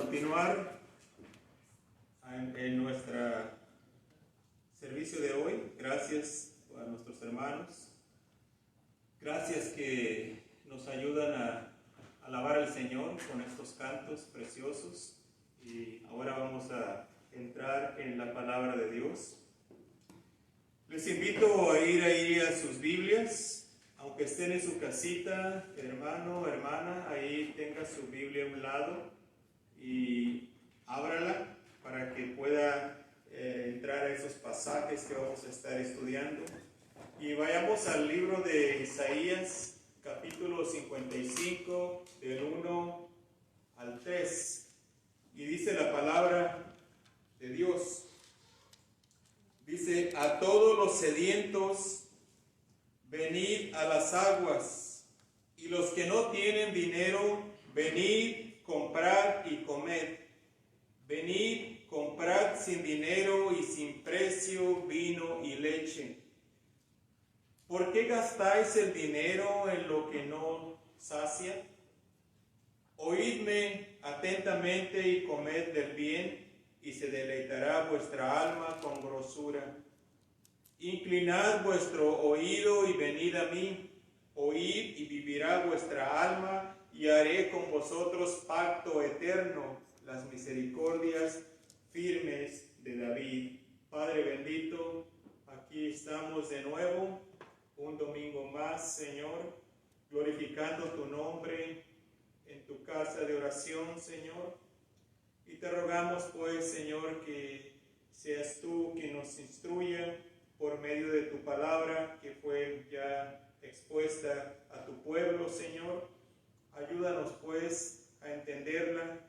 continuar en nuestro servicio de hoy. Gracias a nuestros hermanos. Gracias que nos ayudan a alabar al Señor con estos cantos preciosos. Y ahora vamos a entrar en la palabra de Dios. Les invito a ir ahí a sus Biblias. Aunque estén en su casita, hermano, hermana, ahí tenga su Biblia a un lado y ábrala para que pueda entrar a esos pasajes que vamos a estar estudiando. Y vayamos al libro de Isaías, capítulo 55, del 1 al 3. Y dice la palabra de Dios. Dice: a todos los sedientos, venid a las aguas, y los que no tienen dinero, venid, comprad y comed. Venid, comprad sin dinero y sin precio vino y leche. ¿Por qué gastáis el dinero en lo que no sacia? Oídme atentamente y comed del bien, y se deleitará vuestra alma con grosura. Inclinad vuestro oído y venid a mí, oíd y vivirá vuestra alma, y haré con vosotros pacto eterno, las misericordias firmes de David. Padre bendito, aquí estamos de nuevo, un domingo más, Señor, glorificando tu nombre en tu casa de oración, Señor. Y te rogamos, pues, Señor, que seas tú quien nos instruya por medio de tu palabra que fue ya expuesta a tu pueblo, Señor. Ayúdanos, pues, a entenderla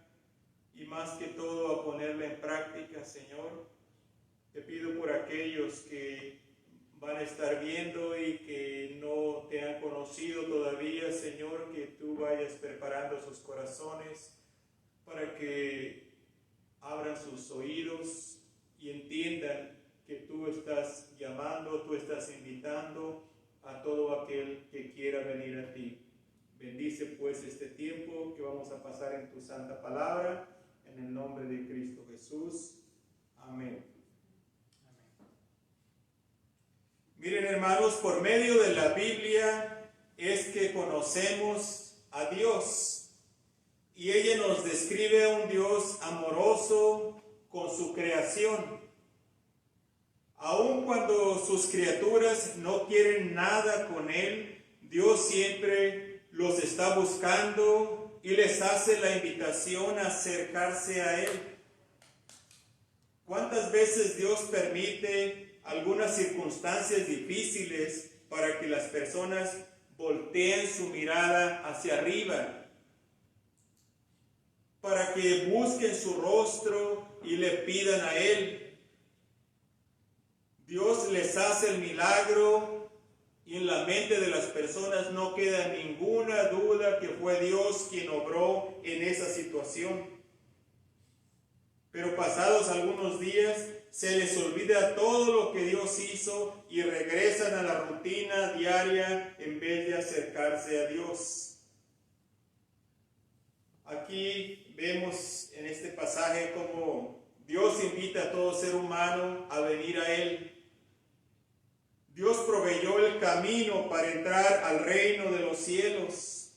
y más que todo a ponerla en práctica, Señor. Te pido por aquellos que van a estar viendo y que no te han conocido todavía, Señor, que tú vayas preparando sus corazones para que abran sus oídos y entiendan que tú estás llamando, tú estás invitando a todo aquel que quiera venir a ti. Bendice pues este tiempo que vamos a pasar en tu santa palabra, en el nombre de Cristo Jesús. Amén. Miren, hermanos, por medio de la Biblia es que conocemos a Dios, y ella nos describe a un Dios amoroso con su creación. Aun cuando sus criaturas no quieren nada con Él, Dios siempre los está buscando y les hace la invitación a acercarse a Él. ¿Cuántas veces Dios permite algunas circunstancias difíciles para que las personas volteen su mirada hacia arriba, para que busquen su rostro y le pidan a Él? Dios les hace el milagro y en la mente de las personas no queda ninguna duda que fue Dios quien obró en esa situación. Pero pasados algunos días se les olvida todo lo que Dios hizo y regresan a la rutina diaria en vez de acercarse a Dios. Aquí vemos en este pasaje cómo Dios invita a todo ser humano a venir a Él. Dios proveyó el camino para entrar al reino de los cielos.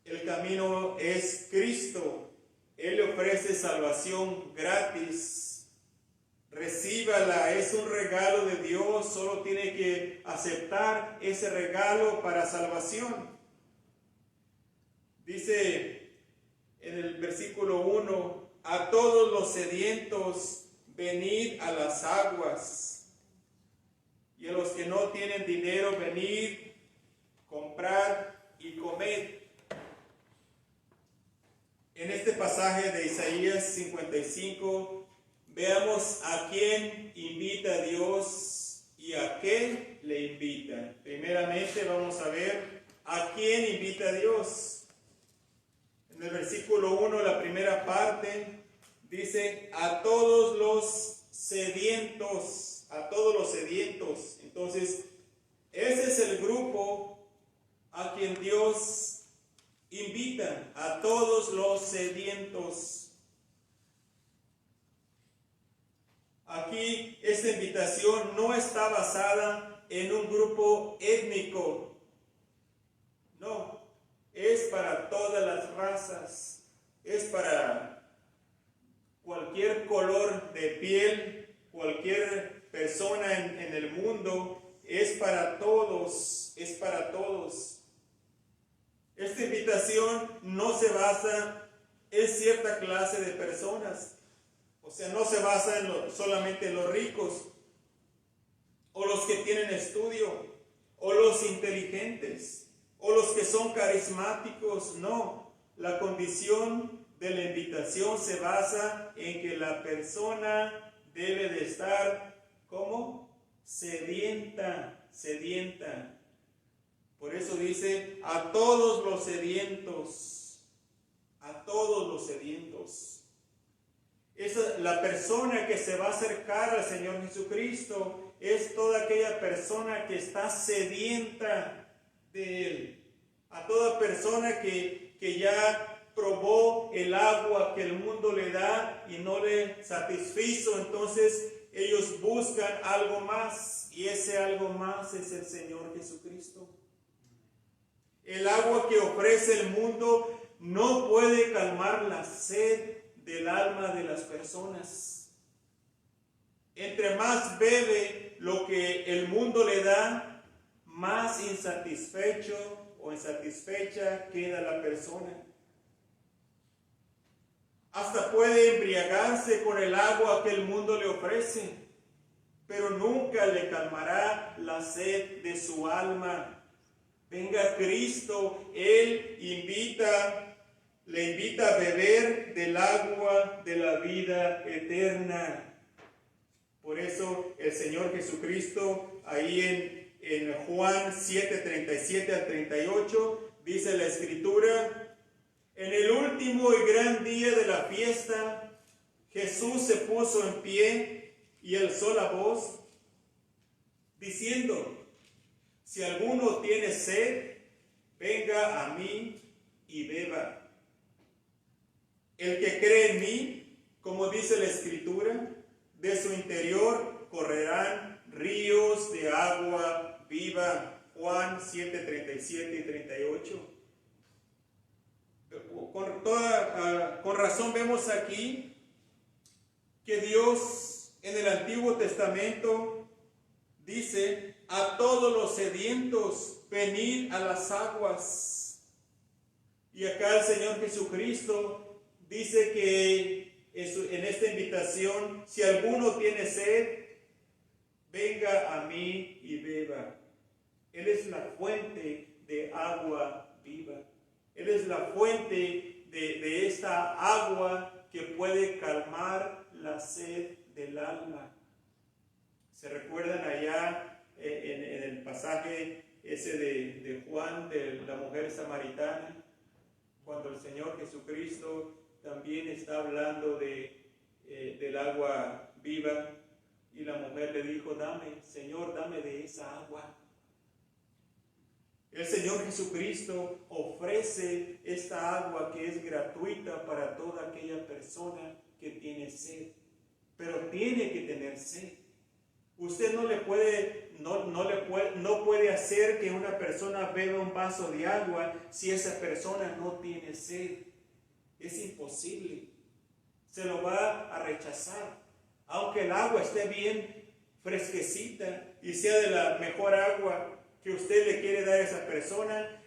El camino es Cristo. Él le ofrece salvación gratis. Recíbala, es un regalo de Dios. Solo tiene que aceptar ese regalo para salvación. Dice en el versículo 1: a todos los sedientos, venid a las aguas. Y a los que no tienen dinero, venid, comprad y comed. En este pasaje de Isaías 55, veamos a quién invita a Dios y a qué le invita. Primeramente vamos a ver a quién invita a Dios. En el versículo 1, la primera parte, dice: a todos los sedientos. A todos los sedientos. Entonces, ese es el grupo a quien Dios invita, a todos los sedientos. Aquí esta invitación no está basada en un grupo étnico. No, es para todas las razas, es para cualquier color de piel, cualquier persona en el mundo, es para todos, es para todos. Esta invitación no se basa en cierta clase de personas, o sea, no se basa solamente en los ricos, o los que tienen estudio, o los inteligentes, o los que son carismáticos. No, la condición de la invitación se basa en que la persona debe de estar como sedienta, sedienta. Por eso dice, a todos los sedientos, a todos los sedientos. La persona que se va a acercar al Señor Jesucristo es toda aquella persona que está sedienta de Él. A toda persona que ya probó el agua que el mundo le da y no le satisfizo, entonces ellos buscan algo más, y ese algo más es el Señor Jesucristo. El agua que ofrece el mundo no puede calmar la sed del alma de las personas. Entre más bebe lo que el mundo le da, más insatisfecho o insatisfecha queda la persona. Hasta puede embriagarse con el agua que el mundo le ofrece, pero nunca le calmará la sed de su alma. Venga Cristo, Él le invita a beber del agua de la vida eterna. Por eso el Señor Jesucristo, ahí en Juan 7:37 al 38, dice la Escritura: en el último y gran día de la fiesta, Jesús se puso en pie y alzó la voz, diciendo: si alguno tiene sed, venga a mí y beba. El que cree en mí, como dice la Escritura, de su interior correrán ríos de agua viva. Juan 7:37 y 38. Con razón vemos aquí que Dios en el Antiguo Testamento dice: a todos los sedientos, venid a las aguas. Y acá el Señor Jesucristo dice que en esta invitación, si alguno tiene sed, venga a mí y beba. Él es la fuente de agua viva. Él es la fuente de esta agua que puede calmar la sed del alma. ¿Se recuerdan allá en el pasaje ese de Juan, de la mujer samaritana? Cuando el Señor Jesucristo también está hablando del agua viva, y la mujer le dijo: dame, Señor, dame de esa agua. El Señor Jesucristo ofrece esta agua que es gratuita para toda aquella persona que tiene sed, pero tiene que tener sed. Usted no puede hacer que una persona beba un vaso de agua si esa persona no tiene sed. Es imposible. Se lo va a rechazar. Aunque el agua esté bien fresquecita y sea de la mejor agua que usted le quiere dar a esa persona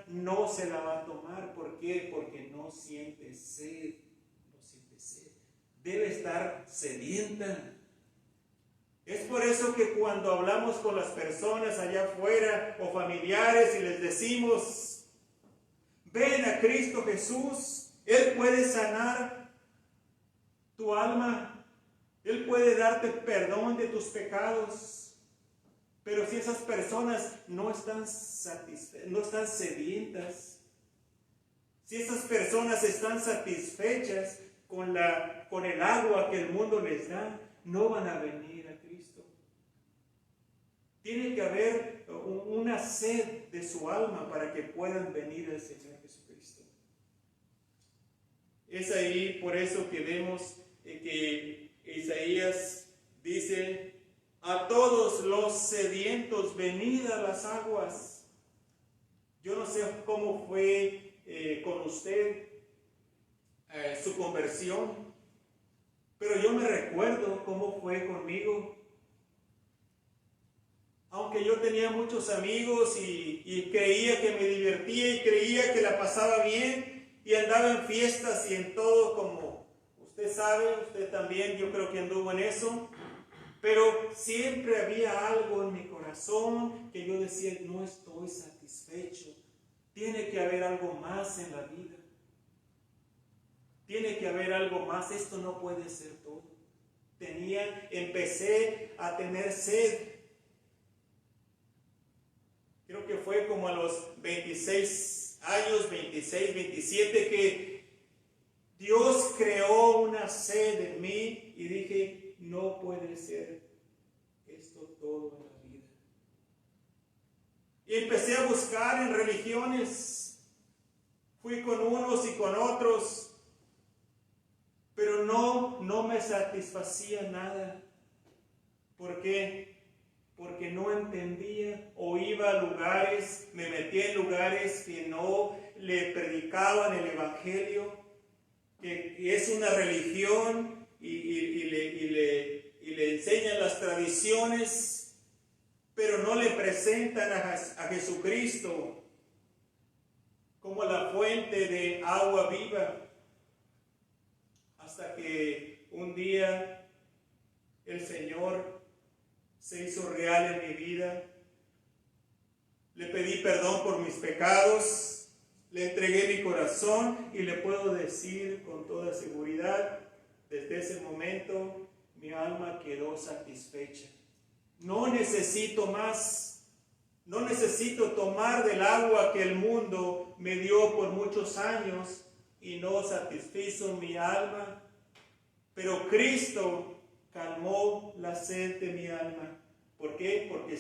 no se la va a tomar. ¿Por qué? Porque no siente sed. No siente sed. Debe estar sedienta. Es por eso que cuando hablamos con las personas allá afuera o familiares y les decimos: ven a Cristo Jesús, Él puede sanar tu alma, Él puede darte perdón de tus pecados. Pero si esas personas no están sedientas, si esas personas están satisfechas con el agua que el mundo les da, no van a venir a Cristo. Tiene que haber una sed de su alma para que puedan venir al Señor Jesucristo. Es ahí por eso que vemos que Isaías dice: a todos los sedientos, venid a las aguas. Yo no sé cómo fue con usted su conversión, pero yo me recuerdo cómo fue conmigo. Aunque yo tenía muchos amigos y creía que me divertía y creía que la pasaba bien y andaba en fiestas y en todo, como usted sabe, usted también, yo creo que anduvo en eso, pero siempre había algo en mi corazón que yo decía: no estoy satisfecho, tiene que haber algo más en la vida, tiene que haber algo más, esto no puede ser todo. Empecé a tener sed. Creo que fue como a los 26 años, 26, 27, que Dios creó una sed en mí y dije: no puede ser esto todo en la vida. Y empecé a buscar en religiones, fui con unos y con otros, pero no me satisfacía nada. ¿Por qué? Porque no entendía, o iba a lugares, me metía en lugares que no le predicaban el evangelio, que es una religión y le enseñan las tradiciones, pero no le presentan a Jesucristo como la fuente de agua viva. Hasta que un día el Señor se hizo real en mi vida. Le pedí perdón por mis pecados, le entregué mi corazón y le puedo decir con toda seguridad, desde ese momento mi alma quedó satisfecha. No necesito más, no necesito tomar del agua que el mundo me dio por muchos años y no satisfizo mi alma, pero Cristo calmó la sed de mi alma. ¿Por qué? Porque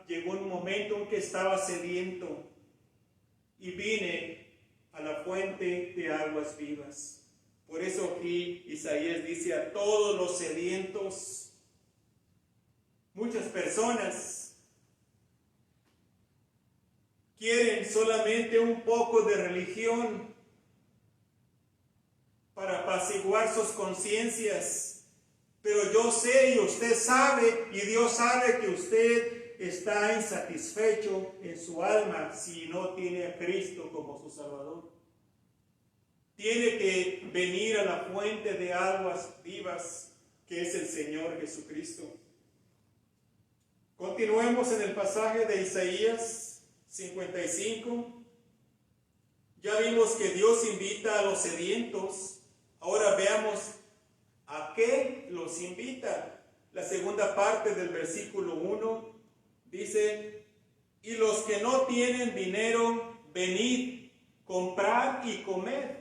llegó un momento en que estaba sediento y vine a la fuente de aguas vivas. Por eso aquí Isaías dice: a todos los sedientos. Muchas personas quieren solamente un poco de religión para apaciguar sus conciencias. Pero yo sé y usted sabe y Dios sabe que usted está insatisfecho en su alma si no tiene a Cristo como su Salvador. Tiene que venir a la fuente de aguas vivas que es el Señor Jesucristo. Continuemos en el pasaje de Isaías 55. Ya vimos que Dios invita a los sedientos. Ahora veamos ¿a qué los invita? La segunda parte del versículo 1 dice: y los que no tienen dinero, venid, comprad y comed.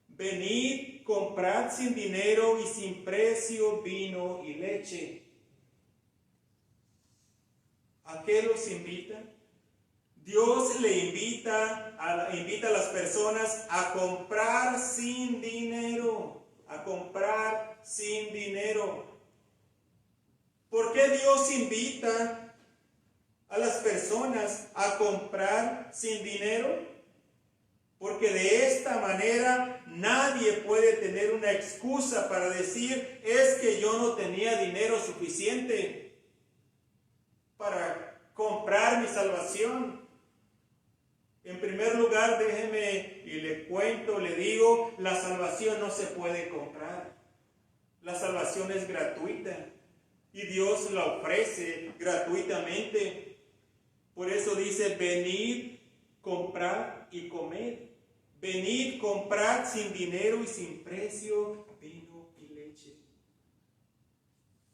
Venid, comprad sin dinero y sin precio vino y leche. ¿A qué los invita? Dios le invita a las personas a comprar sin dinero. A comprar sin dinero. ¿Por qué Dios invita a las personas a comprar sin dinero? Porque de esta manera nadie puede tener una excusa para decir: es que yo no tenía dinero suficiente para comprar mi salvación. En primer lugar, déjeme y le cuento, le digo, la salvación no se puede comprar. La salvación es gratuita y Dios la ofrece gratuitamente. Por eso dice: venid, comprad y comed. Venid, comprad sin dinero y sin precio vino y leche.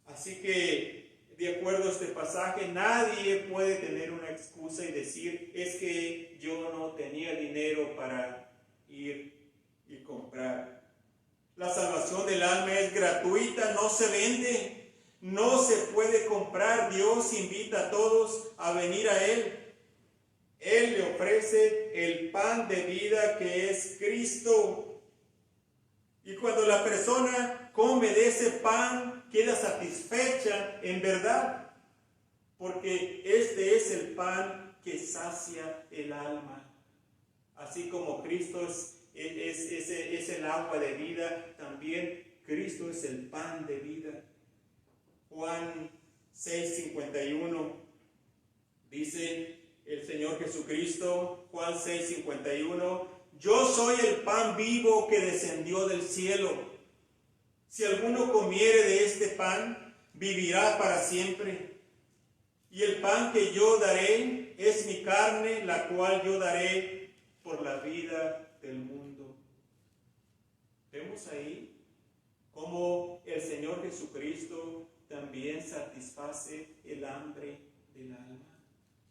Así que, de acuerdo a este pasaje, nadie puede tener una excusa y decir: es que yo no tenía dinero para ir y comprar. La salvación del alma es gratuita, no se vende, no se puede comprar. Dios invita a todos a venir a Él. Él le ofrece el pan de vida que es Cristo. Y cuando la persona come de ese pan, queda satisfecha en verdad, porque este es el pan que sacia el alma. Así como Cristo es el agua de vida, también Cristo es el pan de vida. Juan 6:51 dice el Señor Jesucristo, Juan 6:51, yo soy el pan vivo que descendió del cielo. Si alguno comiere de este pan, vivirá para siempre. Y el pan que yo daré es mi carne, la cual yo daré por la vida del mundo. Vemos ahí cómo el Señor Jesucristo también satisface el hambre del alma.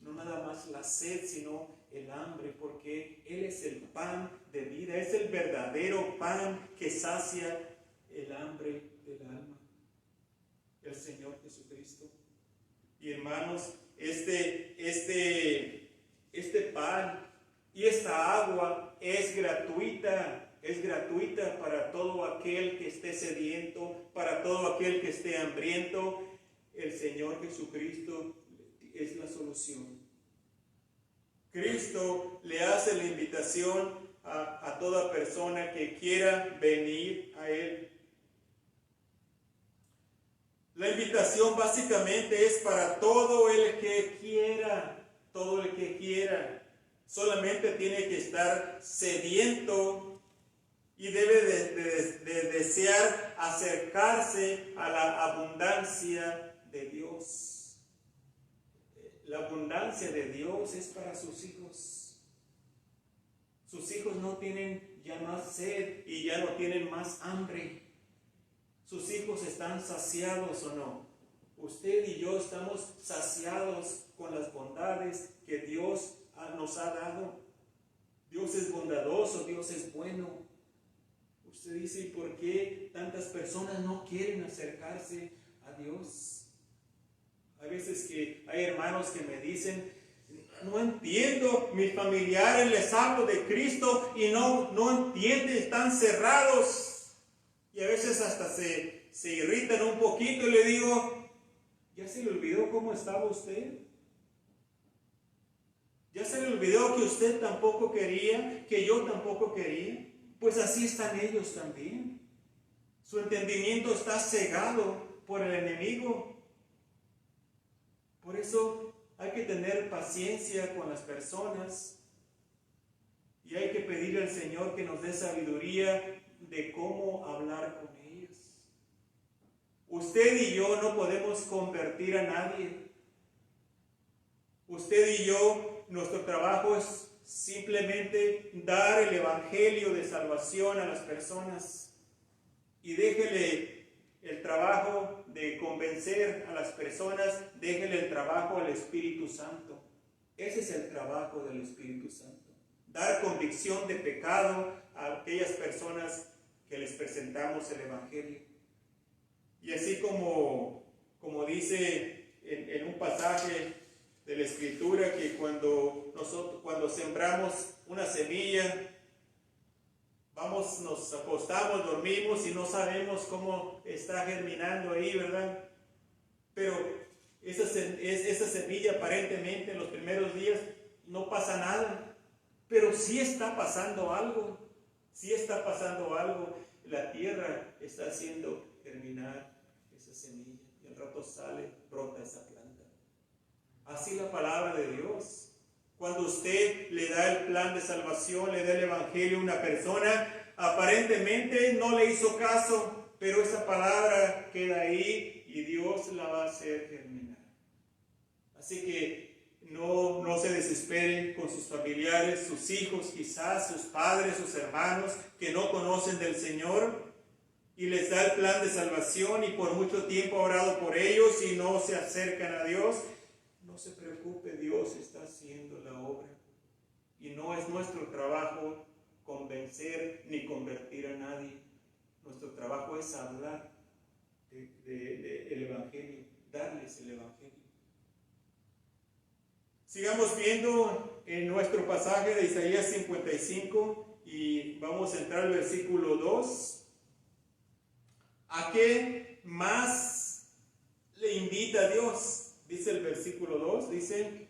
No nada más la sed, sino el hambre, porque Él es el pan de vida, es el verdadero pan que sacia el hambre del alma. El Señor Jesucristo. Y hermanos, este pan y esta agua es gratuita para todo aquel que esté sediento, para todo aquel que esté hambriento. El Señor Jesucristo es la solución. Cristo le hace la invitación a toda persona que quiera venir a Él. La invitación básicamente es para todo el que quiera, todo el que quiera. Solamente tiene que estar sediento y debe de desear acercarse a la abundancia de Dios. La abundancia de Dios es para sus hijos. Sus hijos no tienen ya más sed y ya no tienen más hambre. ¿Sus hijos están saciados o no? Usted y yo estamos saciados con las bondades que Dios nos ha dado. Dios es bondadoso, Dios es bueno. Usted dice, ¿y por qué tantas personas no quieren acercarse a Dios? Hay veces que hay hermanos que me dicen, no entiendo, mis familiares les hablo de Cristo y no entienden, están cerrados. Y a veces hasta se irritan un poquito y le digo, ¿ya se le olvidó cómo estaba usted? ¿Ya se le olvidó que usted tampoco quería, que yo tampoco quería? Pues así están ellos también. Su entendimiento está cegado por el enemigo. Por eso hay que tener paciencia con las personas y hay que pedirle al Señor que nos dé sabiduría de cómo hablar con ellos. Usted y yo no podemos convertir a nadie. Usted y yo, nuestro trabajo es simplemente dar el evangelio de salvación a las personas. Y déjele el trabajo de convencer a las personas, déjele el trabajo al Espíritu Santo. Ese es el trabajo del Espíritu Santo. Dar convicción de pecado a aquellas personas que les presentamos el evangelio. Y así como dice en un pasaje de la Escritura, que cuando sembramos una semilla, nos acostamos, dormimos y no sabemos cómo está germinando ahí, ¿verdad? Pero esa semilla aparentemente en los primeros días no pasa nada, pero sí está pasando algo, La tierra está haciendo germinar esa semilla y al rato brota esa planta. Así la palabra de Dios. Cuando usted le da el plan de salvación, le da el evangelio a una persona, aparentemente no le hizo caso, pero esa palabra queda ahí y Dios la va a hacer germinar. Así que no se desesperen con sus familiares, sus hijos, quizás sus padres, sus hermanos que no conocen del Señor, y les da el plan de salvación y por mucho tiempo ha orado por ellos y no se acercan a Dios. No se preocupe, Dios está haciendo la obra. Y no es nuestro trabajo convencer ni convertir a nadie. Nuestro trabajo es hablar del Evangelio, darles el Evangelio. Sigamos viendo en nuestro pasaje de Isaías 55 y vamos a entrar al versículo 2. ¿A qué más le invita Dios? Dice el versículo 2, dice,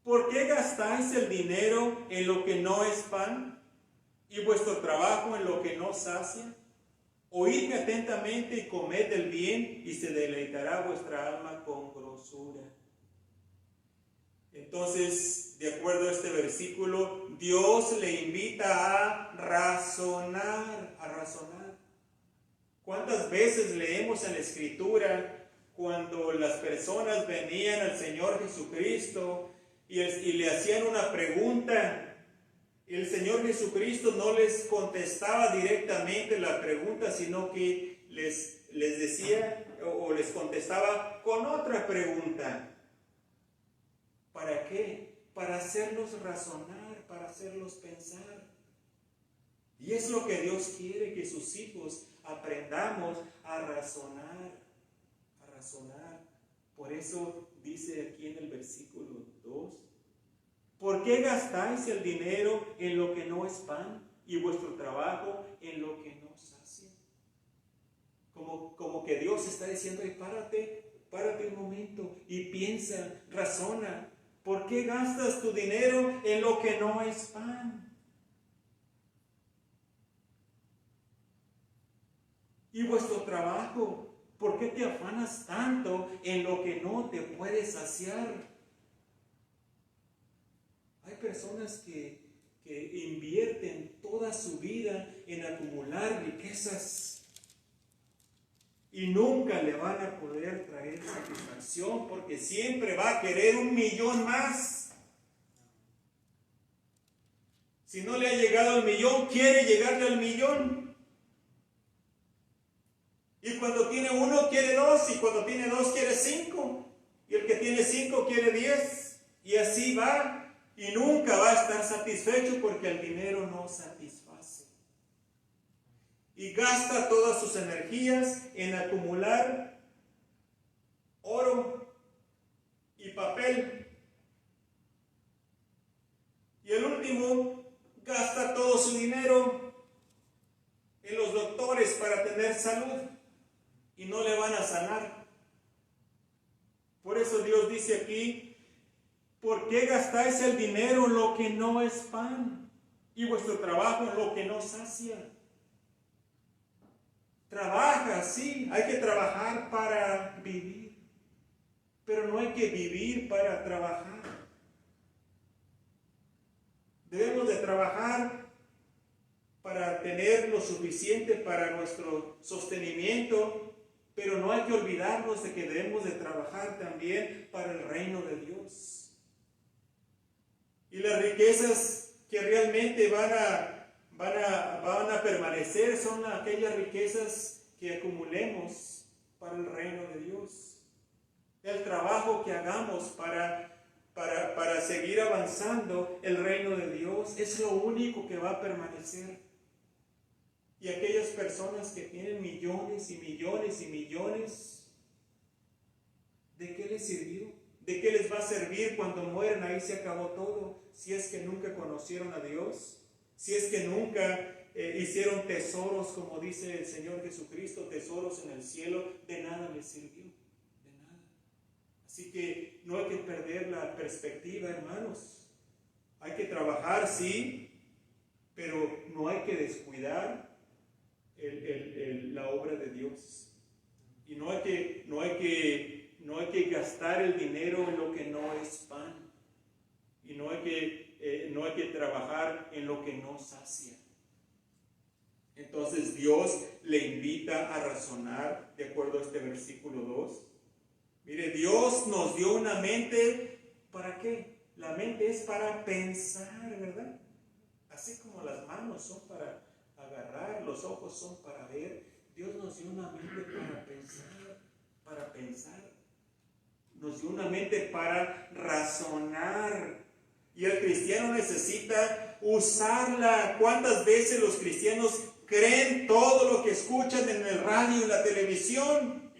¿por qué gastáis el dinero en lo que no es pan y vuestro trabajo en lo que no sacia? Oídme atentamente y comed el bien, y se deleitará vuestra alma con grosura. Entonces, de acuerdo a este versículo, Dios le invita a razonar, a razonar. ¿Cuántas veces leemos en la Escritura cuando las personas venían al Señor Jesucristo y le hacían una pregunta? El Señor Jesucristo no les contestaba directamente la pregunta, sino que les decía o les contestaba con otra pregunta. ¿Para qué? Para hacerlos razonar, para hacerlos pensar. Y es lo que Dios quiere, que sus hijos aprendamos a razonar, a razonar. Por eso dice aquí en el versículo 2, ¿por qué gastáis el dinero en lo que no es pan y vuestro trabajo en lo que no sacia? Como que Dios está diciendo, párate un momento y piensa, razona. ¿Por qué gastas tu dinero en lo que no es pan? Y vuestro trabajo, ¿por qué te afanas tanto en lo que no te puedes saciar? Hay personas que invierten toda su vida en acumular riquezas y nunca le van a poder traer satisfacción porque siempre va a querer 1,000,000 más. Si no le ha llegado al 1,000,000, quiere llegarle al 1,000,000. Y cuando tiene 1 quiere 2, y cuando tiene 2 quiere 5, y el que tiene 5 quiere 10, y así va, y nunca va a estar satisfecho porque el dinero no satisface. Y gasta todas sus energías en acumular oro y papel. Y el último, gasta todo su dinero en los doctores para tener salud y no le van a sanar. Por eso Dios dice aquí, ¿por qué gastáis el dinero en lo que no es pan y vuestro trabajo en lo que no sacia? Trabaja, sí, hay que trabajar para vivir, pero no hay que vivir para trabajar. Debemos de trabajar para tener lo suficiente para nuestro sostenimiento, pero no hay que olvidarnos de que debemos de trabajar también para el reino de Dios. Y las riquezas que realmente van a permanecer son aquellas riquezas que acumulemos para el reino de Dios. El trabajo que hagamos para seguir avanzando el reino de Dios es lo único que va a permanecer. Y aquellas personas que tienen millones y millones y millones, ¿de qué les sirvió? ¿De qué les va a servir cuando mueren? Ahí se acabó todo. Si es que nunca conocieron a Dios, si es que nunca hicieron tesoros, como dice el Señor Jesucristo, tesoros en el cielo, de nada les sirvió, de nada. Así que no hay que perder la perspectiva, hermanos. Hay que trabajar, sí, pero no hay que descuidar la obra de Dios. Y no hay que gastar el dinero en lo que no es pan. Y no hay que trabajar en lo que no sacia. Entonces Dios le invita a razonar de acuerdo a este versículo 2. Mire, Dios nos dio una mente, ¿para qué? La mente es para pensar, ¿verdad? Así como las manos son para agarrar, los ojos son para ver, Dios nos dio una mente para pensar. Nos dio una mente para razonar. Y el cristiano necesita usarla. ¿Cuántas veces los cristianos creen todo lo que escuchan en el radio y en la televisión?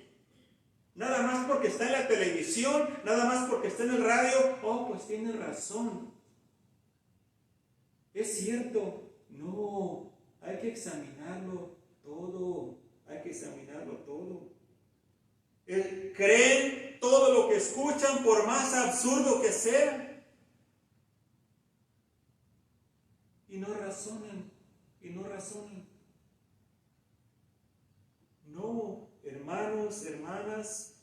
Nada más porque está en la televisión, nada más porque está en el radio, pues tiene razón. ¿Es cierto? No, hay que examinarlo todo, hay que examinarlo todo. Creen todo lo que escuchan, por más absurdo que sea. Y no razonan, y no razonan. No, hermanos, hermanas,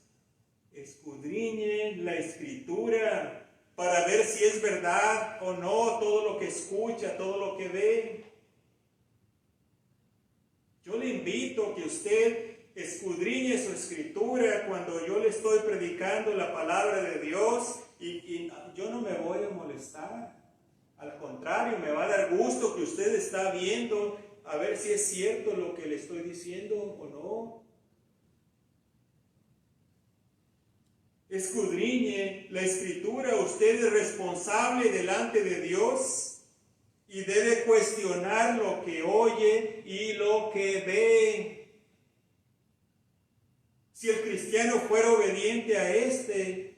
escudriñen la Escritura para ver si es verdad o no todo lo que escucha, todo lo que ve. Yo le invito a que usted escudriñe su Escritura cuando yo le estoy predicando la palabra de Dios y yo no me voy a molestar. Al contrario, me va a dar gusto que usted está viendo a ver si es cierto lo que le estoy diciendo o no. Escudriñe la Escritura. Usted es responsable delante de Dios y debe cuestionar lo que oye y lo que ve. Si el cristiano fuera obediente a este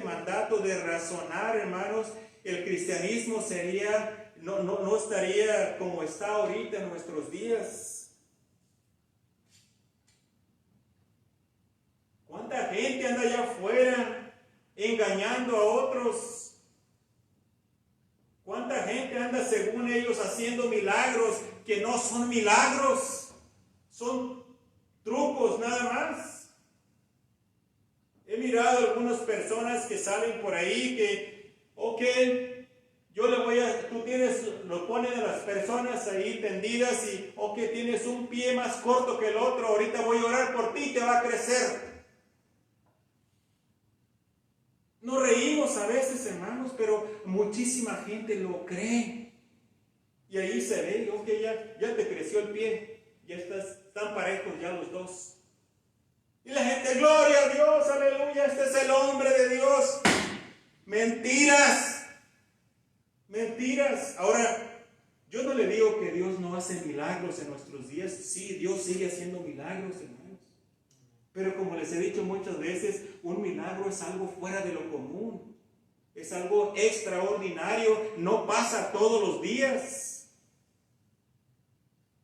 mandato de razonar, hermanos, el cristianismo sería, no estaría como está ahorita en nuestros días. ¿Cuánta gente anda allá afuera engañando a otros? ¿Cuánta gente anda según ellos haciendo milagros que no son milagros? Son trucos nada más. He mirado algunas personas que salen por ahí que, lo ponen a las personas ahí tendidas y, tienes un pie más corto que el otro, ahorita voy a orar por ti y te va a crecer. Nos reímos a veces, hermanos, pero muchísima gente lo cree. Y ahí se ve, ya te creció el pie, ya están parejos ya los dos. Y la gente, gloria a Dios, aleluya, este es el hombre de Dios. Mentiras. Mentiras. Ahora, yo no le digo que Dios no hace milagros en nuestros días. Sí, Dios sigue haciendo milagros, hermanos. Pero como les he dicho muchas veces, un milagro es algo fuera de lo común. Es algo extraordinario. No pasa todos los días.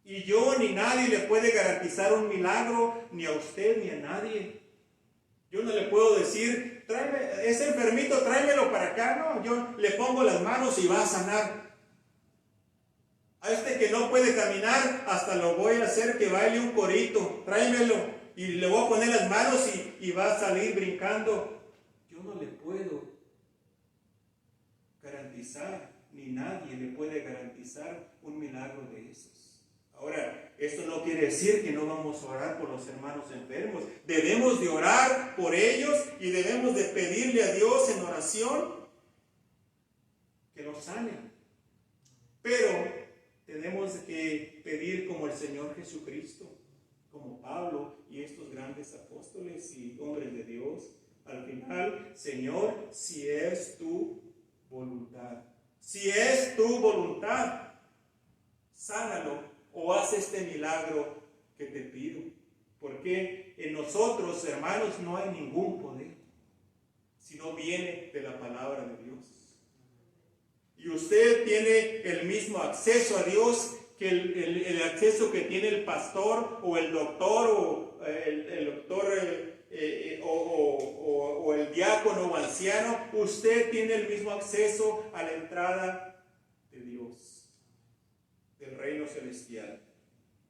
Y yo ni nadie le puede garantizar un milagro, ni a usted ni a nadie. Yo no le puedo decir, tráeme, ese enfermito, tráemelo para acá. No, yo le pongo las manos y va a sanar. A este que no puede caminar, hasta lo voy a hacer que baile un corito. Tráemelo. Y le voy a poner las manos y va a salir brincando. Yo no le puedo garantizar, ni nadie le puede garantizar un milagro de esos. Ahora, esto no quiere decir que no vamos a orar por los hermanos enfermos. Debemos de orar por ellos y debemos de pedirle a Dios en oración que los sane. Pero tenemos que pedir como el Señor Jesucristo, como Pablo y estos grandes apóstoles y hombres de Dios. Al final, Señor, si es tu voluntad, sánalo o haz este milagro que te pido. Porque en nosotros, hermanos, no hay ningún poder, sino viene de la palabra de Dios. Y usted tiene el mismo acceso a Dios que el acceso que tiene el pastor o el doctor o el diácono o anciano. Usted tiene el mismo acceso a la entrada de Dios, del reino celestial.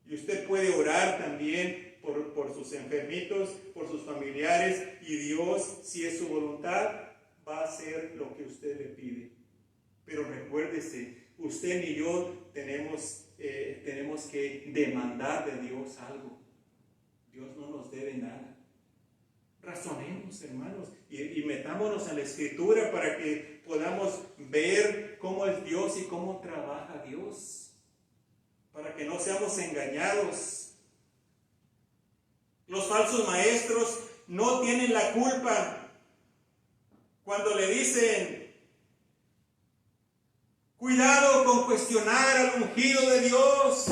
Y usted puede orar también por sus enfermitos, por sus familiares, y Dios, si es su voluntad, va a hacer lo que usted le pide. Pero recuérdese, usted ni yo tenemos que demandar de Dios algo. Dios no nos debe nada. Razonemos, hermanos, y metámonos en la Escritura para que podamos ver cómo es Dios y cómo trabaja Dios, para que no seamos engañados. Los falsos maestros no tienen la culpa cuando le dicen: cuidado con cuestionar al ungido de Dios,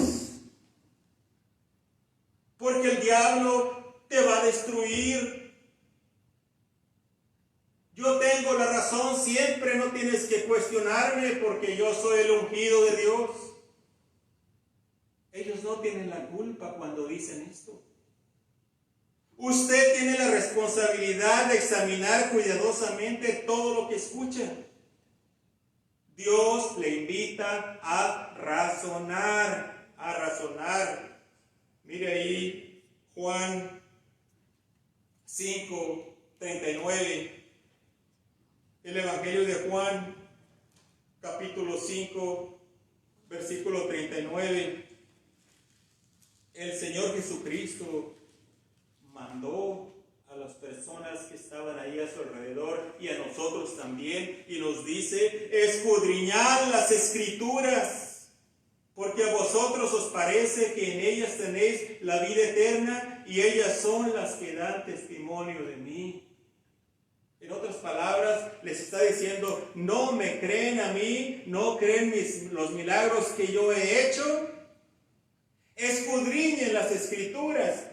porque el diablo te va a destruir. Yo tengo la razón siempre, no tienes que cuestionarme porque yo soy el ungido de Dios. Ellos no tienen la culpa cuando dicen esto. Usted tiene la responsabilidad de examinar cuidadosamente todo lo que escucha. Dios le invita a razonar, a razonar. Mire ahí Juan 5:39. El Evangelio de Juan, capítulo 5, versículo 39. El Señor Jesucristo mandó a las personas que estaban ahí a su alrededor y a nosotros también, y nos dice: escudriñad las Escrituras, porque a vosotros os parece que en ellas tenéis la vida eterna, y ellas son las que dan testimonio de mí. En otras palabras, les está diciendo: no me creen a mí, no creen los milagros que yo he hecho. Escudriñen las Escrituras.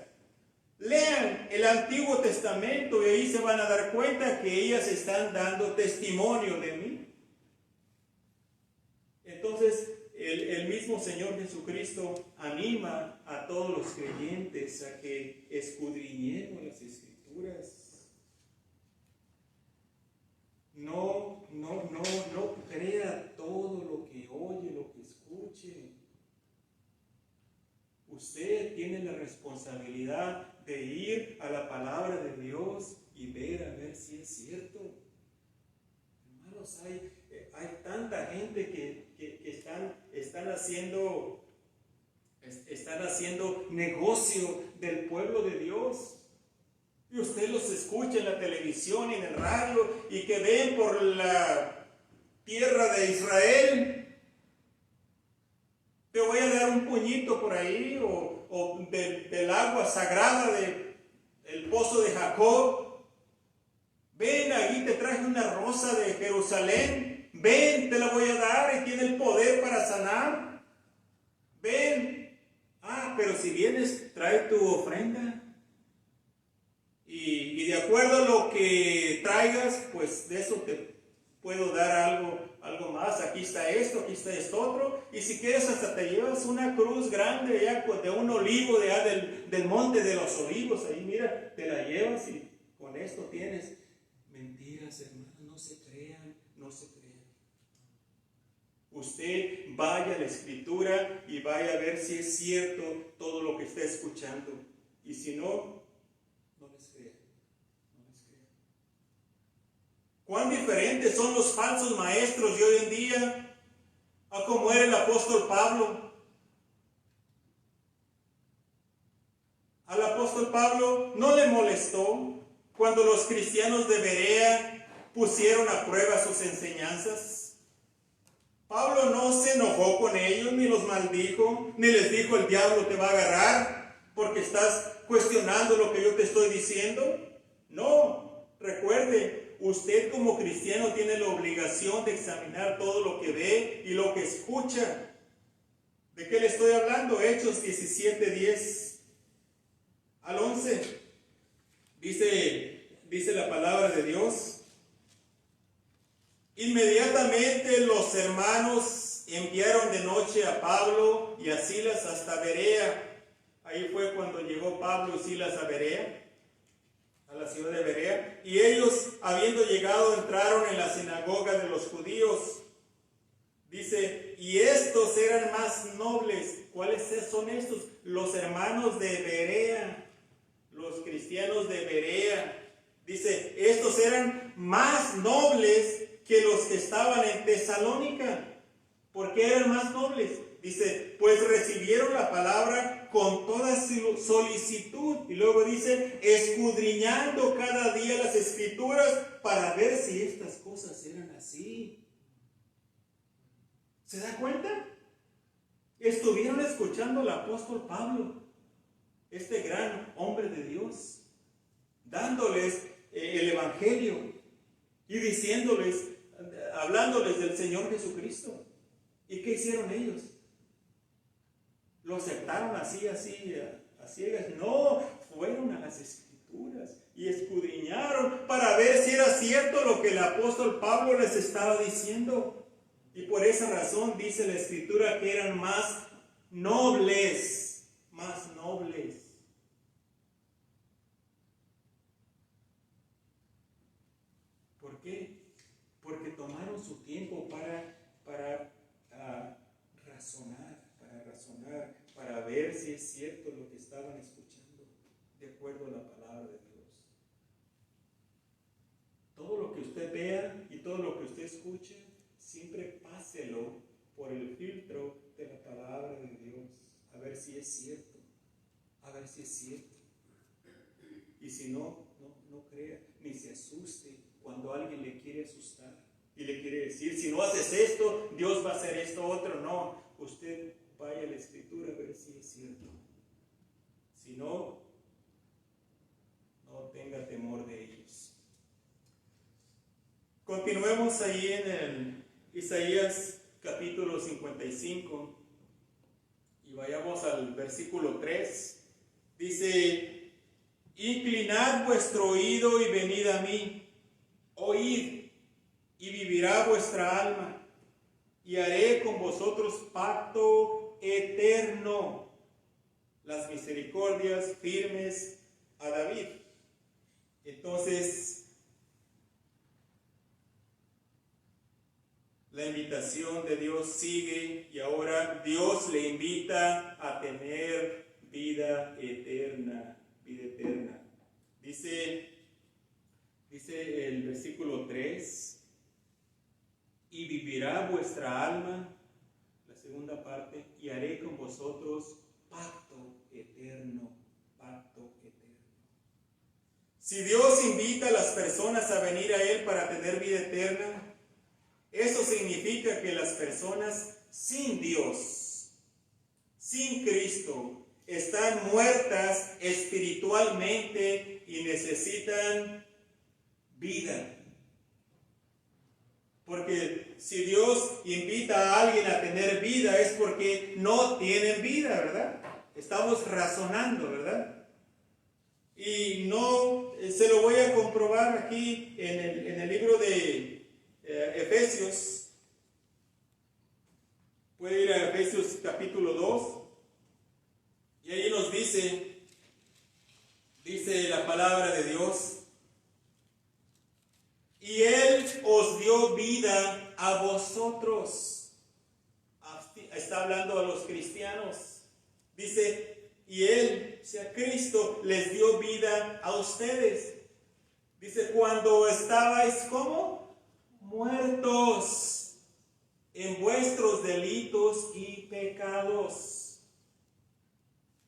Lean el Antiguo Testamento y ahí se van a dar cuenta que ellas están dando testimonio de mí. Entonces, el mismo Señor Jesucristo anima a todos los creyentes a que escudriñemos las Escrituras. No crea todo lo que oye, lo que escuche. Usted tiene la responsabilidad de ir a la palabra de Dios y ver a ver si es cierto. Hermanos, hay tanta gente que están haciendo negocio del pueblo de Dios. Y usted los escucha en la televisión y en el radio y que ven por la tierra de Israel. Te voy a dar un puñito por ahí, o del agua sagrada del pozo de Jacob. Ven, ahí te traje una rosa de Jerusalén. Ven, te la voy a dar y tiene el poder para sanar. Ven. Pero si vienes, trae tu ofrenda. Y de acuerdo a lo que traigas, pues de eso te puedo dar algo más. Aquí está esto otro. Y si quieres, hasta te llevas una cruz grande ya de un olivo del monte de los olivos. Ahí mira, te la llevas y con esto tienes. Mentiras, hermanos, no se crean. Usted vaya a la Escritura y vaya a ver si es cierto todo lo que está escuchando. Y si no, no les crea. ¿Cuán diferentes son los falsos maestros de hoy en día a como era el apóstol Pablo? Al apóstol Pablo no le molestó cuando los cristianos de Berea pusieron a prueba sus enseñanzas. Pablo no se enojó con ellos, ni los maldijo, ni les dijo: el diablo te va a agarrar porque estás cuestionando lo que yo te estoy diciendo. No, recuerde, usted como cristiano tiene la obligación de examinar todo lo que ve y lo que escucha. ¿De qué le estoy hablando? Hechos 17:10 al 11. Dice la palabra de Dios: inmediatamente los hermanos enviaron de noche a Pablo y a Silas hasta Berea. Ahí fue cuando llegó Pablo y Silas a Berea, a la ciudad de Berea. Y ellos, habiendo llegado, entraron en la sinagoga de los judíos. Dice: y estos eran más nobles. ¿Cuáles son estos? Los hermanos de Berea, los cristianos de Berea. Dice: estos eran más nobles que los que estaban en Tesalónica. ¿Por qué eran más nobles? Dice: pues recibieron la palabra con toda solicitud. Y luego dice: escudriñando cada día las Escrituras para ver si estas cosas eran así. ¿Se da cuenta? Estuvieron escuchando al apóstol Pablo, este gran hombre de Dios, dándoles el Evangelio y diciéndoles, hablándoles del Señor Jesucristo. ¿Y qué hicieron ellos? ¿Lo aceptaron así a ciegas? No, fueron a las Escrituras y escudriñaron para ver si era cierto lo que el apóstol Pablo les estaba diciendo. Y por esa razón dice la Escritura que eran más nobles, más nobles. ¿Por qué? Porque tomaron su tiempo para razonar, para ver si es cierto lo que estaban escuchando, de acuerdo a la palabra de Dios. Todo lo que usted vea y todo lo que usted escuche, siempre páselo por el filtro de la palabra de Dios, a ver si es cierto, Y si no crea, ni se asuste cuando alguien le quiere asustar y le quiere decir, si no haces esto, Dios va a hacer esto otro. No, usted vaya a la Escritura a ver si es cierto. Si no, no tenga temor de ellos. Continuemos ahí en el Isaías capítulo 55 y vayamos al versículo 3. Dice: inclinad vuestro oído y venid a mí, oíd y vivirá vuestra alma, y haré con vosotros pacto eterno, las misericordias firmes a David. Entonces, la invitación de Dios sigue y ahora Dios le invita a tener vida eterna, Dice el versículo 3, y vivirá vuestra alma, la segunda parte, y haré con vosotros pacto eterno. Si Dios invita a las personas a venir a Él para tener vida eterna, eso significa que las personas sin Dios, sin Cristo, están muertas espiritualmente y necesitan vida. Porque si Dios invita a alguien a tener vida es porque no tienen vida, ¿verdad? Estamos razonando, ¿verdad? Y no se lo voy a comprobar aquí en el libro de Efesios. Puede ir a Efesios capítulo 2 y ahí nos dice la palabra de Dios: y Él os dio vida a vosotros. Está hablando a los cristianos. Dice, y Él, o sea, Cristo, les dio vida a ustedes. Dice, cuando estabais, ¿cómo? Muertos en vuestros delitos y pecados.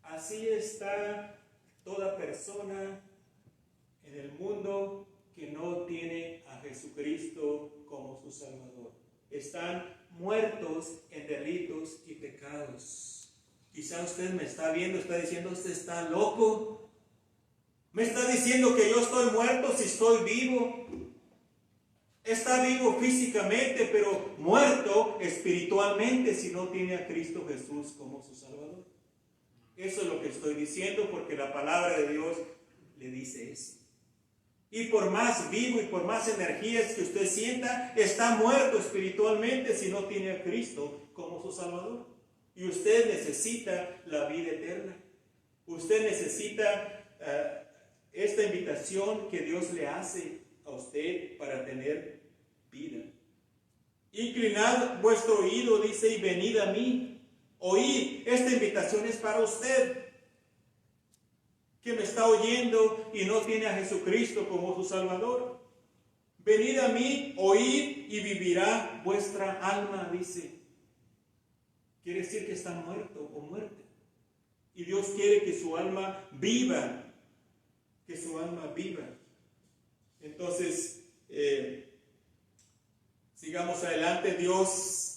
Así está toda persona en el mundo que no tiene a Jesucristo como su Salvador. Están muertos en delitos y pecados. Quizá usted me está viendo, está diciendo, usted está loco. Me está diciendo que yo estoy muerto si estoy vivo. Está vivo físicamente, pero muerto espiritualmente si no tiene a Cristo Jesús como su Salvador. Eso es lo que estoy diciendo, porque la palabra de Dios le dice eso. Y por más vivo y por más energías que usted sienta, está muerto espiritualmente si no tiene a Cristo como su Salvador. Y usted necesita la vida eterna. Usted necesita esta invitación que Dios le hace a usted para tener vida. Inclinad vuestro oído, dice, y venid a mí. Oíd, esta invitación es para usted, que me está oyendo y no tiene a Jesucristo como su Salvador. Venid a mí, oíd y vivirá vuestra alma, dice. Quiere decir que está muerto o muerta. Y Dios quiere que su alma viva. Que su alma viva. Entonces, sigamos adelante. Dios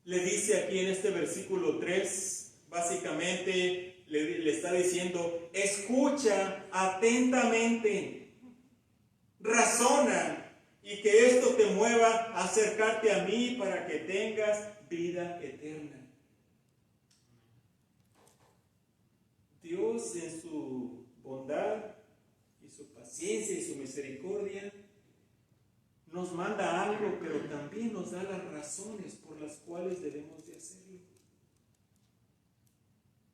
le dice aquí en este versículo 3, básicamente le está diciendo, escucha atentamente, razona, y que esto te mueva a acercarte a mí para que tengas vida eterna. Dios en su bondad y su paciencia y su misericordia nos manda algo, pero también nos da las razones por las cuales debemos de hacerlo.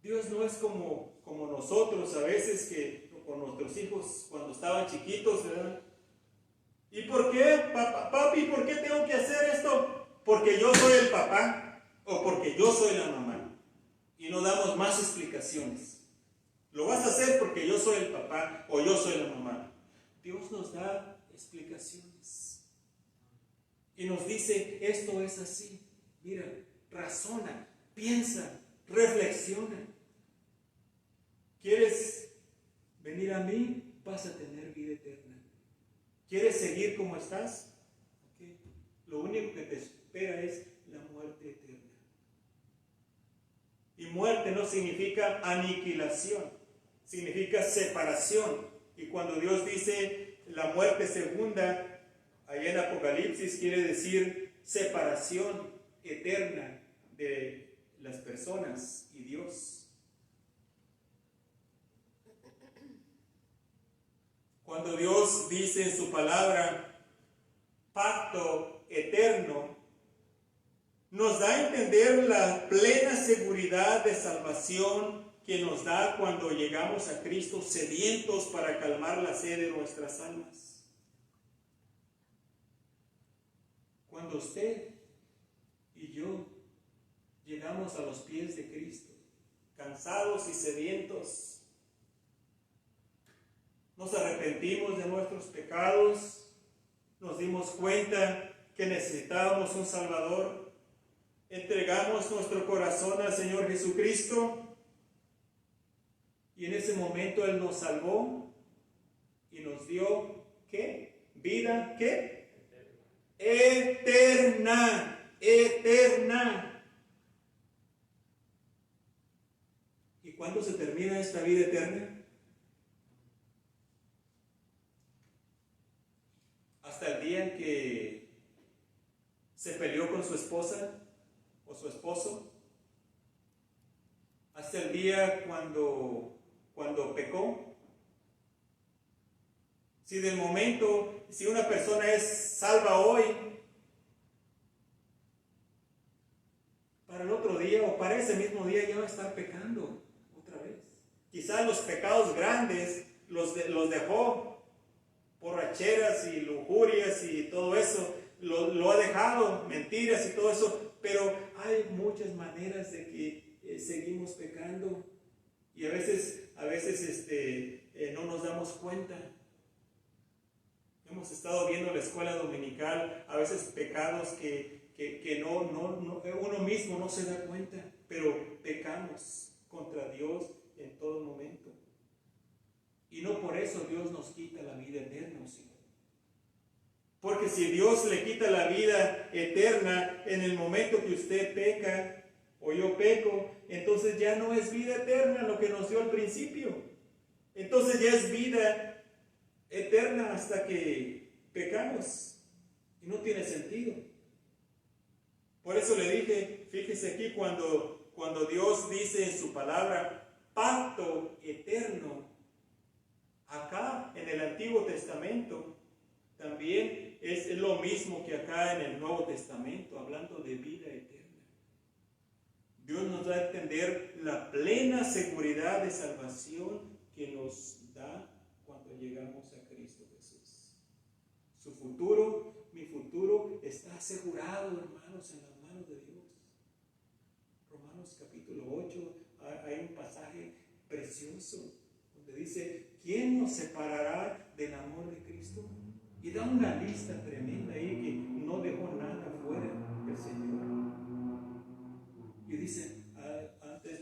Dios no es como nosotros a veces, que con nuestros hijos cuando estaban chiquitos, ¿verdad? ¿Y por qué, papi, por qué tengo que hacer esto? Porque yo soy el papá o porque yo soy la mamá. Y no damos más explicaciones. Lo vas a hacer porque yo soy el papá o yo soy la mamá. Dios nos da explicaciones. Y nos dice, esto es así. Mira, razona, piensa, reflexiona. ¿Quieres venir a mí? Vas a tener vida eterna. ¿Quieres seguir como estás? Okay. Lo único que te espera es la muerte eterna. Y muerte no significa aniquilación, significa separación. Y cuando Dios dice la muerte segunda, allá en Apocalipsis quiere decir separación eterna de las personas y Dios. Cuando Dios dice en su palabra pacto eterno, nos da a entender la plena seguridad de salvación que nos da cuando llegamos a Cristo sedientos para calmar la sed de nuestras almas. Cuando usted y yo llegamos a los pies de Cristo, cansados y sedientos, nos arrepentimos de nuestros pecados, nos dimos cuenta que necesitábamos un Salvador, entregamos nuestro corazón al Señor Jesucristo y en ese momento Él nos salvó y nos dio, ¿qué? Vida, ¿qué? Eterna, eterna. ¿Y cuándo se termina esta vida eterna? Hasta el día en que se peleó con su esposa o su esposo, hasta el día cuando pecó. Si del momento, si una persona es salva hoy, para el otro día o para ese mismo día ya va a estar pecando otra vez. Quizás los pecados grandes los dejó, borracheras y lujurias y todo eso, lo ha dejado, mentiras y todo eso, pero hay muchas maneras de que seguimos pecando y a veces no nos damos cuenta. Hemos estado viendo la escuela dominical, a veces pecados que uno mismo no se da cuenta, pero pecamos contra Dios en todo momento. Y no por eso Dios nos quita la vida eterna, Señor. Porque si Dios le quita la vida eterna en el momento que usted peca o yo peco, entonces ya no es vida eterna lo que nos dio al principio. Entonces ya es vida eterna hasta que pecamos. Y no tiene sentido. Por eso le dije, fíjese aquí cuando Dios dice en su palabra, pacto eterno, acá en el Antiguo Testamento también es lo mismo que acá en el Nuevo Testamento, hablando de vida eterna. Dios nos da a entender la plena seguridad de salvación que nos da cuando llegamos a Cristo Jesús. Su futuro, mi futuro, está asegurado, hermanos, en las manos de Dios. Romanos capítulo 8, hay un pasaje precioso donde dice, ¿quién nos separará del amor de Cristo? Y da una lista tremenda ahí que no dejó nada fuera del Señor. Y dice,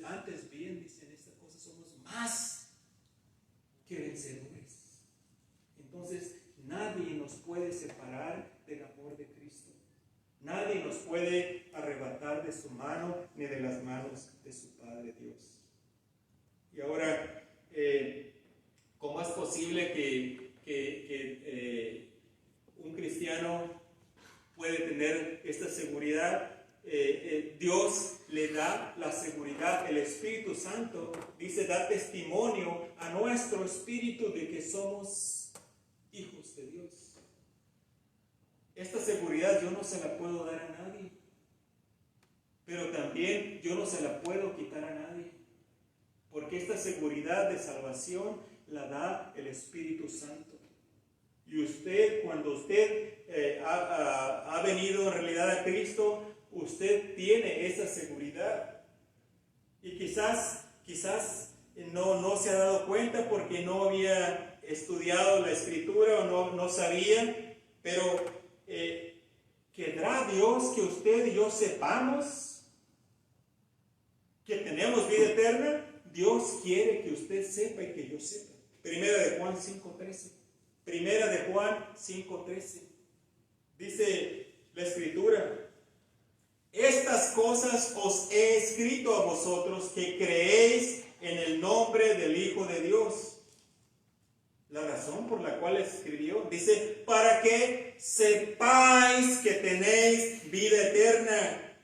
antes bien, dicen estas cosas, somos más que vencedores. Entonces, nadie nos puede separar del amor de Cristo. Nadie nos puede arrebatar de su mano ni de las manos de su Padre Dios. Y ahora, ¿cómo es posible que un cristiano puede tener esta seguridad? Dios le da la seguridad, el Espíritu Santo dice, da testimonio a nuestro espíritu de que somos hijos de Dios. Esta seguridad yo no se la puedo dar a nadie, pero también yo no se la puedo quitar a nadie. porque esta seguridad de salvación la da el Espíritu Santo. Y usted, cuando usted ha venido en realidad a Cristo, usted tiene esa seguridad. Y quizás no se ha dado cuenta porque no había estudiado la Escritura o no sabía, pero ¿querrá Dios que usted y yo sepamos que tenemos vida eterna? Dios quiere que usted sepa y que yo sepa. Primera de Juan 5:13. Primera de Juan 5:13. Dice la Escritura: estas cosas os he escrito a vosotros que creéis en el nombre del Hijo de Dios. La razón por la cual escribió, dice, para que sepáis que tenéis vida eterna.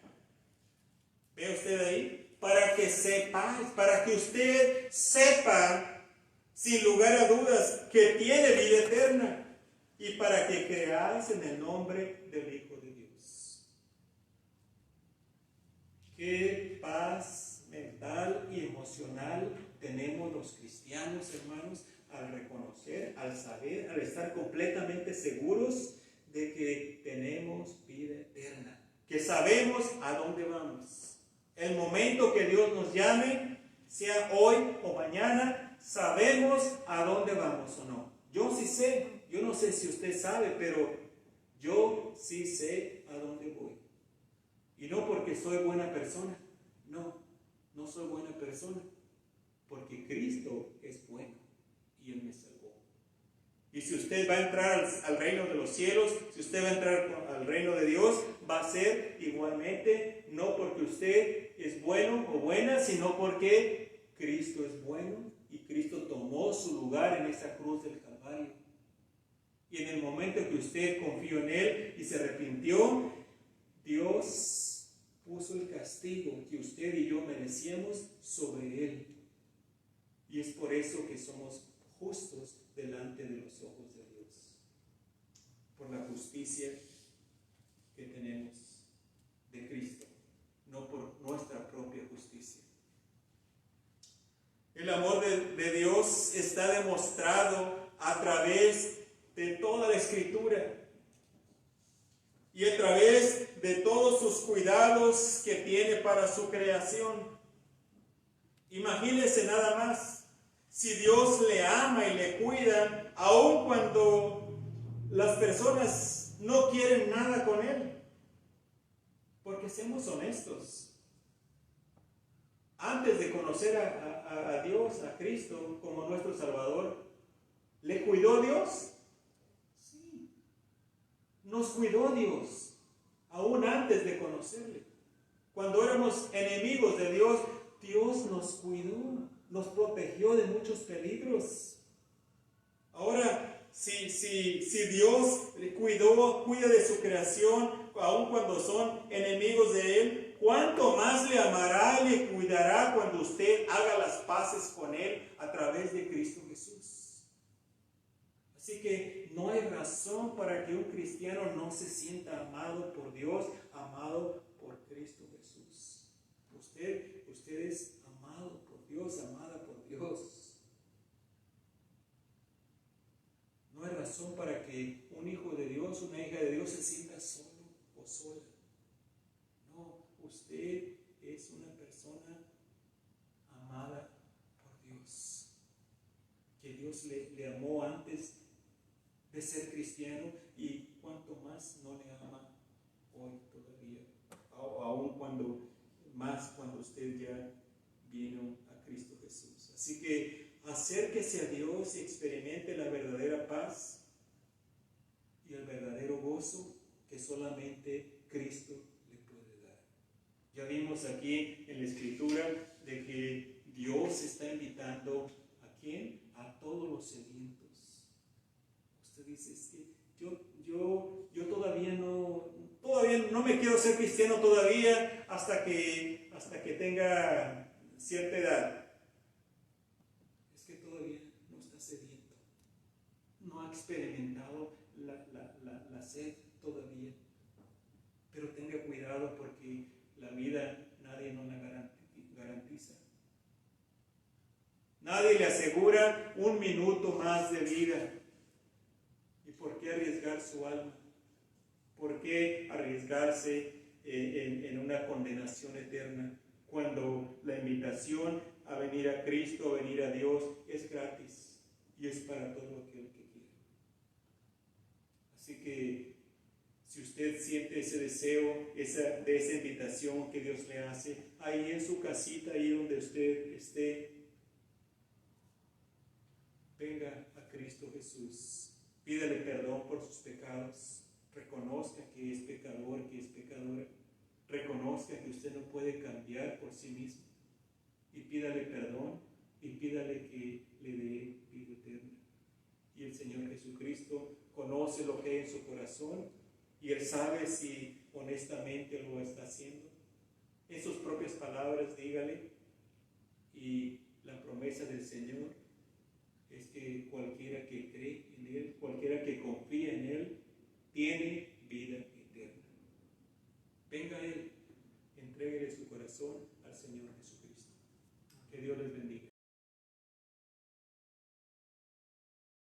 ¿Ve usted ahí? Para que sepáis, para que usted sepa, sin lugar a dudas, que tiene vida eterna. Y para que creáis en el nombre del Hijo de Dios. Qué paz mental y emocional tenemos los cristianos, hermanos, al reconocer, al saber, al estar completamente seguros de que tenemos vida eterna, que sabemos a dónde vamos. El momento que Dios nos llame, sea hoy o mañana, sabemos a dónde vamos o no. Yo sí sé, yo no sé si usted sabe, pero yo sí sé a dónde voy. Y no porque soy buena persona, no soy buena persona, porque Cristo es bueno y Él me salvó. Y si usted va a entrar al reino de los cielos, si usted va a entrar al reino de Dios, va a ser igualmente, no porque usted es bueno o buena, sino porque Cristo es bueno y Cristo tomó su lugar en esa cruz del Calvario. Y en el momento que usted confió en Él y se arrepintió, Dios puso el castigo que usted y yo merecíamos sobre Él. Y es por eso que somos justos delante de los ojos de Dios, por la justicia que tenemos de Cristo, no por nuestra propia justicia. El amor de Dios está demostrado a través de toda la Escritura y a través de todos sus cuidados que tiene para su creación. Imagínese nada más, si Dios le ama y le cuida, aun cuando las personas no quieren nada con Él. Porque seamos honestos, antes de conocer a Dios, a Cristo como nuestro Salvador, ¿le cuidó Dios? Sí. Nos cuidó Dios, aún antes de conocerle. Cuando éramos enemigos de Dios, Dios nos cuidó, nos protegió de muchos peligros. Ahora, si Dios le cuida de su creación, aun cuando son enemigos de Él, ¿cuánto más le amará y le cuidará cuando usted haga las paces con Él a través de Cristo Jesús? Así que no hay razón para que un cristiano no se sienta amado por Dios, amado por Cristo Jesús. Usted es amado por Dios, amada por Dios. No hay razón para que un hijo de Dios, una hija de Dios se sienta solo o sola. No, usted es una persona amada por Dios. Que Dios le amó antes de ser cristiano y cuanto más no le ama hoy todavía, aún cuando usted ya vino a Cristo Jesús. Así que acérquese a Dios y experimente la verdadera paz y el verdadero gozo que solamente Cristo le puede dar. Ya vimos aquí en la Escritura de que Dios está invitando ¿a quién? A todos los sedientos. Usted dice, es que yo todavía no me quiero ser cristiano todavía hasta que tenga cierta edad. Es que todavía no está sediento, no ha experimentado la sed todavía. Pero tenga cuidado porque la vida nadie nos la garantiza. y le asegura un minuto más de vida. ¿Y por qué arriesgar su alma? ¿Por qué arriesgarse en una condenación eterna cuando la invitación a venir a Cristo, a venir a Dios, es gratis y es para todo aquel que quiere? Así que si usted siente ese deseo, de esa invitación que Dios le hace, ahí en su casita, ahí donde usted esté, venga a Cristo Jesús, pídale perdón por sus pecados, reconozca que es pecador, que es pecadora, reconozca que usted no puede cambiar por sí mismo y pídale perdón y pídale que le dé vida eterna. Y el Señor Jesucristo conoce lo que hay en su corazón y Él sabe si honestamente lo está haciendo. En sus propias palabras dígale, y la promesa del Señor es que cualquiera que cree en Él, cualquiera que confía en Él, tiene vida eterna. Venga a Él, entréguele su corazón al Señor Jesucristo. Que Dios les bendiga.